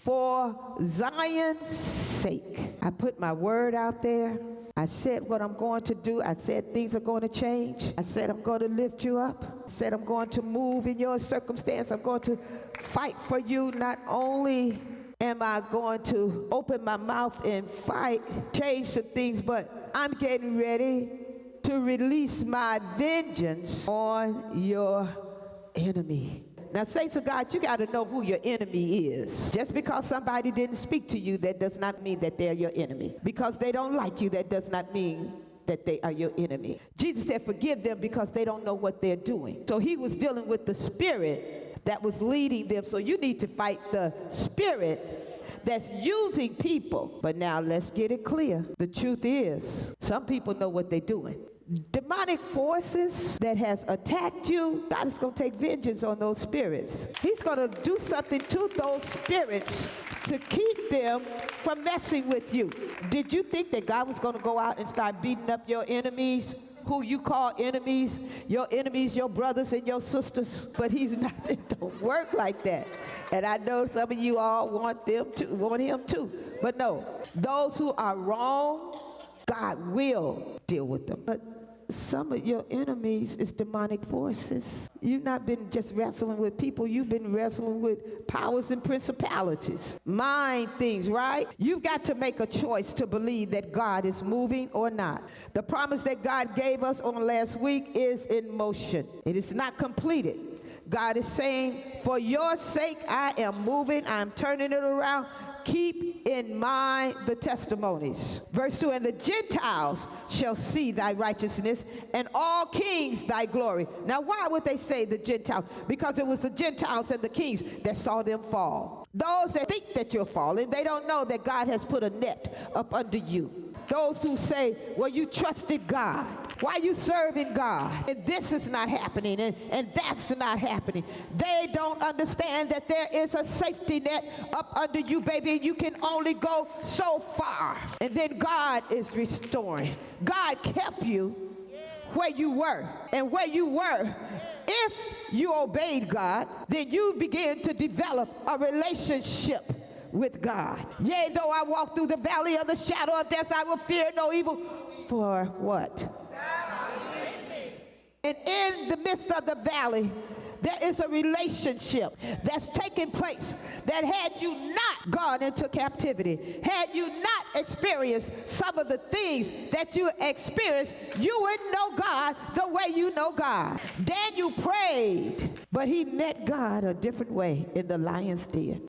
For Zion's sake, I put my word out there. I said what I'm going to do. I said things are going to change. I said I'm going to lift you up. I said I'm going to move in your circumstance. I'm going to fight for you. Not only am I going to open my mouth and fight, change some things, but I'm getting ready to release my vengeance on your enemy. Now, saints of God, you got to know who your enemy is. Just because somebody didn't speak to you, that does not mean that they're your enemy. Because they don't like you, that does not mean that they are your enemy. Jesus said, forgive them because they don't know what they're doing. So he was dealing with the spirit that was leading them. So you need to fight the spirit that's using people. But now let's get it clear. The truth is, some people know what they're doing. Demonic forces that has attacked you, God is going to take vengeance on those spirits. He's going to do something to those spirits to keep them from messing with you. Did you think that God was going to go out and start beating up your enemies? Who you call enemies, your brothers and your sisters? But he's not, it don't work like that. And I know some of you all want him to. But no, those who are wrong, God will deal with them. But some of your enemies is demonic forces. You've not been just wrestling with people. You've been wrestling with powers and principalities. Mind things, right? You've got to make a choice to believe that God is moving or not. The promise that God gave us on last week is in motion. It is not completed. God is saying, for your sake, I am moving. I'm turning it around. Keep in mind the testimonies. Verse 2, and the Gentiles shall see thy righteousness, and all kings thy glory. Now, why would they say the Gentiles? Because it was the Gentiles and the kings that saw them fall. Those that think that you're falling, they don't know that God has put a net up under you. Those who say, well, you trusted God. Why are you serving God? And this is not happening, and that's not happening. They don't understand that there is a safety net up under you, baby. You can only go so far. And then God is restoring. God kept you where you were. And where you were, if you obeyed God, then you begin to develop a relationship with God. Yea, though I walk through the valley of the shadow of death, I will fear no evil. For what? And in the midst of the valley, there is a relationship that's taking place that had you not gone into captivity, had you not experienced some of the things that you experienced, you wouldn't know God the way you know God. Daniel prayed, but he met God a different way in the lion's den.